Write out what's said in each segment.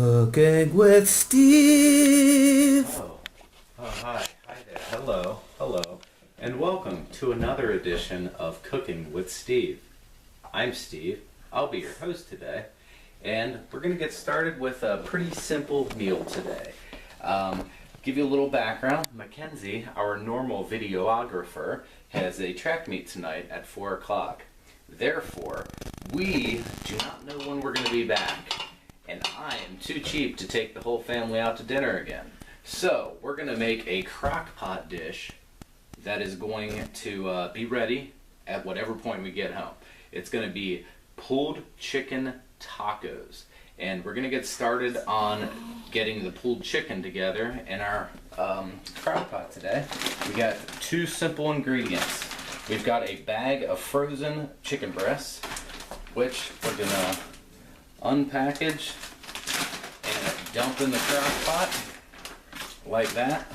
Cooking with Steve. Hi there. Hello, and welcome to another edition of Cooking with Steve. I'm Steve. I'll be your host today, and we're going to get started with a pretty simple meal today. Give you a little background. Mackenzie, our normal videographer, has a track meet tonight at 4 o'clock. Therefore, we do not know when we're going to be back. And I am too cheap to take the whole family out to dinner again. So we're going to make a crock pot dish that is going to be ready at whatever point we get home. It's going to be pulled chicken tacos. And we're going to get started on getting the pulled chicken together in our crock pot today. We got two simple ingredients. We've got a bag of frozen chicken breasts, which we're going to unpackage and dump in the crock pot like that.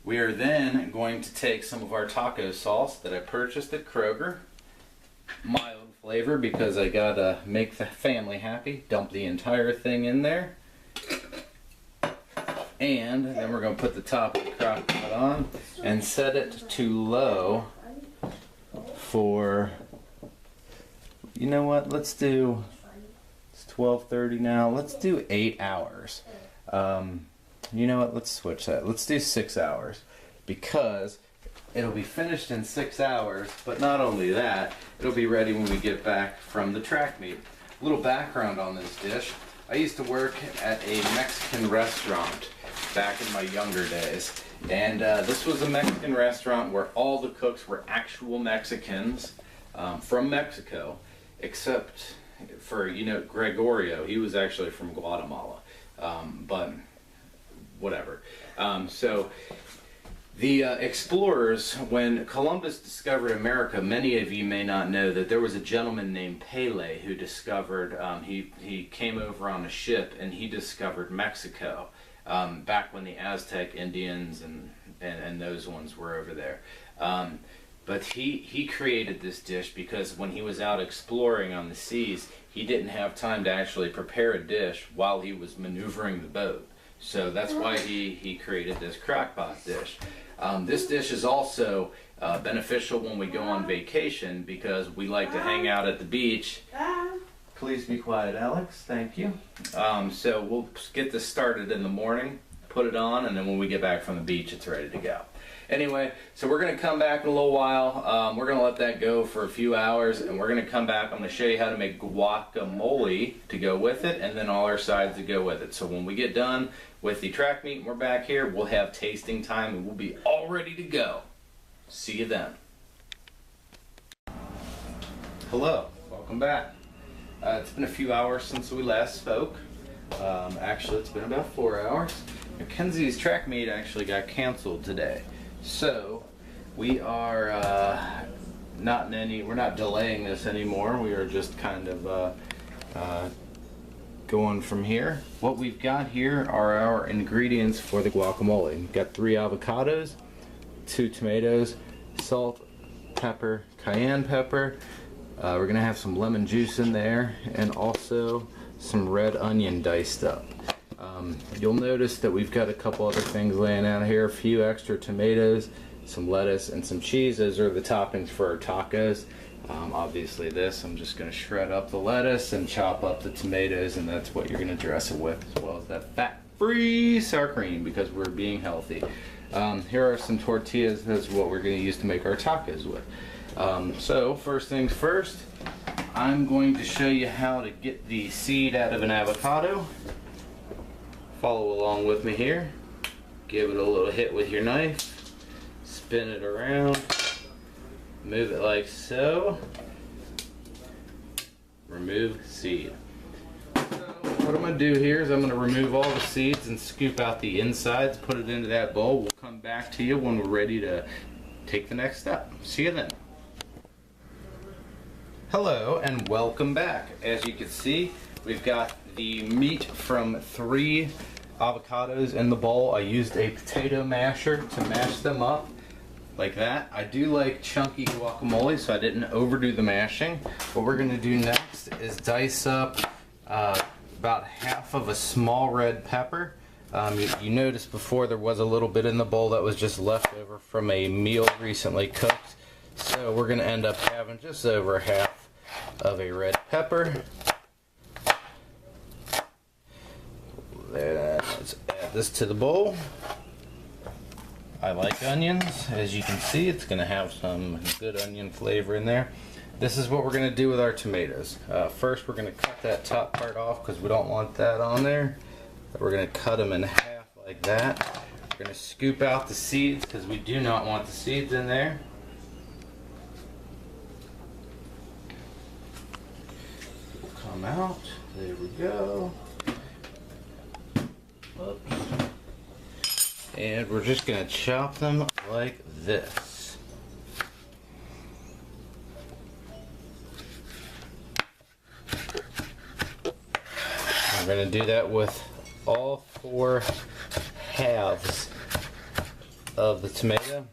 We are then going to take some of our taco sauce that I purchased at Kroger, mild flavor because I gotta make the family happy, dump the entire thing in there, and then we're going to put the top of the crock pot on and set it to low for, you know what, let's do 12:30 now. Let's do 8 hours. You know what? Let's switch that. Let's do 6 hours because it'll be finished in 6 hours. But not only that, it'll be ready when we get back from the track meet. A little background on this dish. I used to work at a Mexican restaurant back in my younger days. And this was a Mexican restaurant where all the cooks were actual Mexicans from Mexico, except for, Gregorio. He was actually from Guatemala, but whatever. So the explorers, when Columbus discovered America, many of you may not know that there was a gentleman named Pele who discovered, he came over on a ship and he discovered Mexico back when the Aztec Indians and those ones were over there. But he created this dish because when he was out exploring on the seas, he didn't have time to actually prepare a dish while he was maneuvering the boat. So that's why he created this crock pot dish. This dish is also beneficial when we go on vacation because we like to hang out at the beach. Please be quiet, Alex. Thank you. So we'll get this started in the morning, put it on, and then when we get back from the beach, it's ready to go. Anyway, so we're going to come back in a little while. We're going to let that go for a few hours, and we're going to come back. I'm going to show you how to make guacamole to go with it, and then all our sides to go with it. So when we get done with the track meet and we're back here, we'll have tasting time, and we'll be all ready to go. See you then. Hello, welcome back. It's been a few hours since we last spoke. Actually, it's been about 4 hours. Mackenzie's track meet actually got canceled today. So we are we're not delaying this anymore. We are just kind of going from here. What we've got here are our ingredients for the guacamole. We've got 3 avocados, 2 tomatoes, salt, pepper, cayenne pepper. We're gonna have some lemon juice in there, and also some red onion diced up. You'll notice that we've got a couple other things laying out here, a few extra tomatoes, some lettuce, and some cheese. Those are the toppings for our tacos. Obviously this, I'm just going to shred up the lettuce and chop up the tomatoes, and that's what you're going to dress it with, as well as that fat-free sour cream because we're being healthy. Here are some tortillas. That's what we're going to use to make our tacos with. So first things first, I'm going to show you how to get the seed out of an avocado. Follow along with me here. Give it a little hit with your knife. Spin it around. Move it like so. Remove seed. So what I'm going to do here is I'm going to remove all the seeds and scoop out the insides, put it into that bowl. We'll come back to you when we're ready to take the next step. See you then. Hello and welcome back. As you can see, we've got the meat from 3 avocados in the bowl. I used a potato masher to mash them up like that. I do like chunky guacamole, so I didn't overdo the mashing. What we're going to do next is dice up about half of a small red pepper. You noticed before there was a little bit in the bowl that was just left over from a meal recently cooked. So we're going to end up having just over half of a red pepper. Let's add this to the bowl. I like onions. As you can see, it's going to have some good onion flavor in there. This is what we're going to do with our tomatoes. First, we're going to cut that top part off because we don't want that on there. We're going to cut them in half like that. We're going to scoop out the seeds because we do not want the seeds in there. Come out. There we go. Oops. And we're just going to chop them like this. We're going to do that with all 4 halves of the tomato.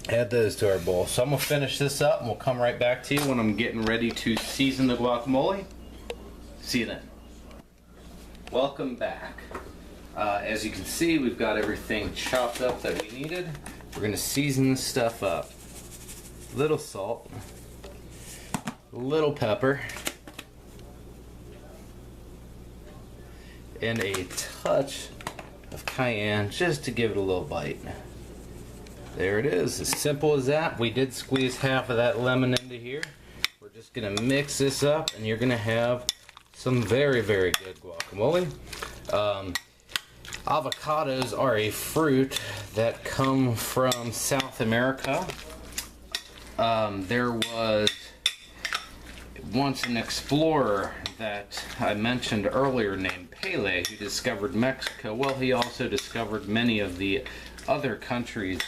Add those to our bowl. So I'm going to finish this up and we'll come right back to you when I'm getting ready to season the guacamole. See you then. Welcome back. As you can see, we've got everything chopped up that we needed. We're going to season this stuff up. Little salt, little pepper, and a touch of cayenne just to give it a little bite. There it is, as simple as that. We did squeeze half of that lemon into here. We're just going to mix this up and you're going to have some very, very good guacamole. Avocados are a fruit that come from South America. There was once an explorer that I mentioned earlier named Pele who discovered Mexico. Well, he also discovered many of the other countries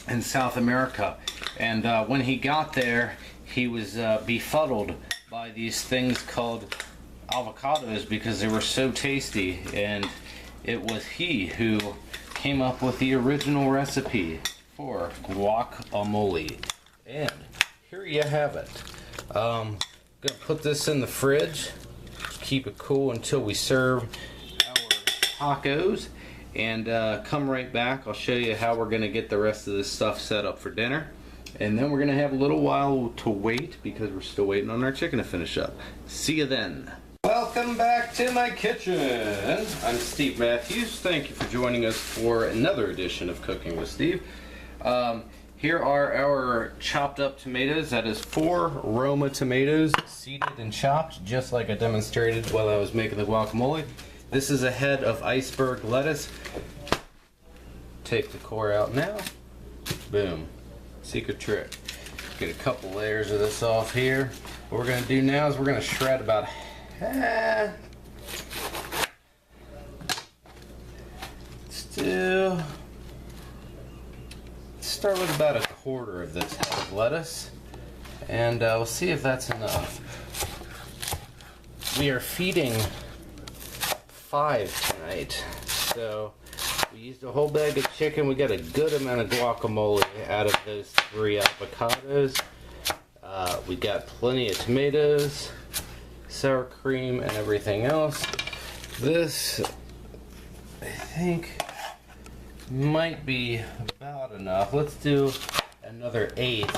in South America. And when he got there, he was befuddled by these things called avocados because they were so tasty, and it was he who came up with the original recipe for guacamole. And here you have it. I'm gonna put this in the fridge, keep it cool until we serve our tacos, and come right back. I'll show you how we're gonna get the rest of this stuff set up for dinner. And then we're gonna have a little while to wait because we're still waiting on our chicken to finish up. See you then. Welcome back to my kitchen. I'm Steve Matthews. Thank you for joining us for another edition of Cooking with Steve. Here are our chopped up tomatoes. That is 4 Roma tomatoes, seeded and chopped, just like I demonstrated while I was making the guacamole. This is a head of iceberg lettuce. Take the core out now. Boom. Secret trick. Get a couple layers of this off here. What we're going to do now is we're going to shred about let's start with about 1/4 of this head of lettuce, and we'll see if that's enough. We are feeding 5 tonight, so we used a whole bag of chicken. We got a good amount of guacamole out of those 3 avocados. We got plenty of tomatoes, sour cream, and everything else. This, I think, might be about enough. Let's do another 1/8.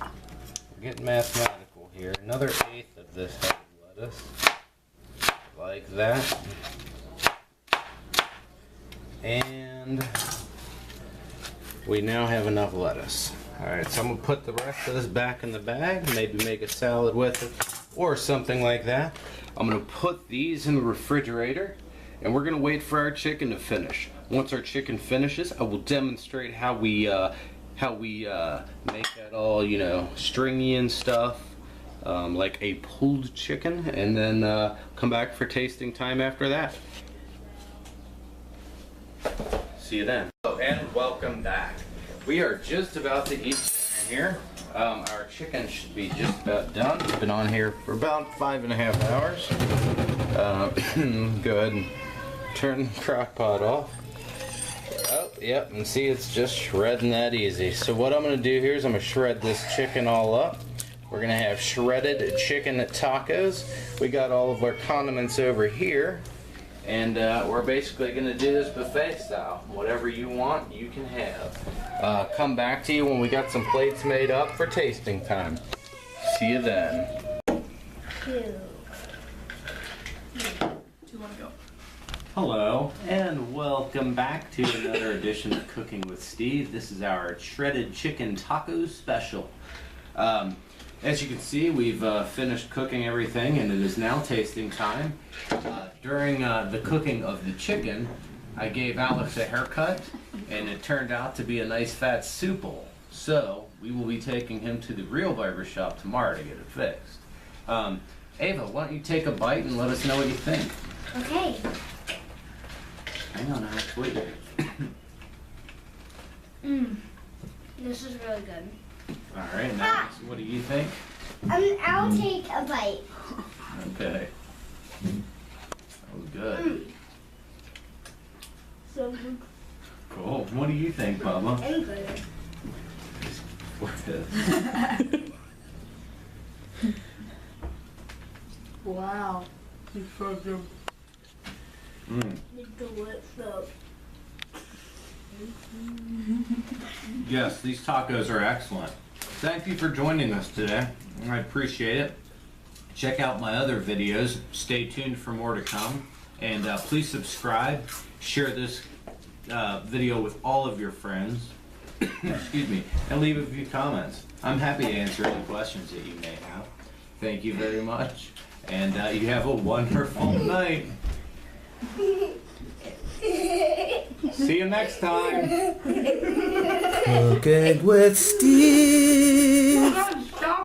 We're getting mathematical here. Another 1/8 of this head of lettuce, like that. And we now have enough lettuce. Alright, so I'm going to put the rest of this back in the bag, maybe make a salad with it, or something like that. I'm going to put these in the refrigerator, and we're going to wait for our chicken to finish. Once our chicken finishes, I will demonstrate how we make that all, you know, stringy and stuff, like a pulled chicken, and then come back for tasting time after that. See you then. Hello and welcome back. We are just about to eat dinner here. Our chicken should be just about done. It's been on here for about 5.5 hours. Go ahead and turn the crock pot off. Oh, yep, and see, it's just shredding that easy. So what I'm going to do here is I'm going to shred this chicken all up. We're gonna have shredded chicken tacos. We got all of our condiments over here. And we're basically gonna do this buffet style. Whatever you want, you can have. Come back to you when we got some plates made up for tasting time. See you then. Two want to go. Hello, and welcome back to another edition of Cooking with Steve. This is our shredded chicken tacos special. As you can see, we've finished cooking everything, and it is now tasting time. During the cooking of the chicken, I gave Alex a haircut, and it turned out to be a nice fat souple. So, we will be taking him to the real barber shop tomorrow to get it fixed. Ava, why don't you take a bite and let us know what you think? Okay. Hang on, Alex, wait. This is really good. All right, now, what do you think? I'll take a bite. Okay. That was good. So good. Cool. What do you think, Bubba? And good. Wow. It's so good. It's delicious. Yes, these tacos are excellent. Thank you for joining us today. I appreciate it. Check out my other videos. Stay tuned for more to come. And please subscribe. Share this video with all of your friends. Excuse me. And leave a few comments. I'm happy to answer any questions that you may have. Thank you very much. And you have a wonderful night. See you next time. Cooking with Steve.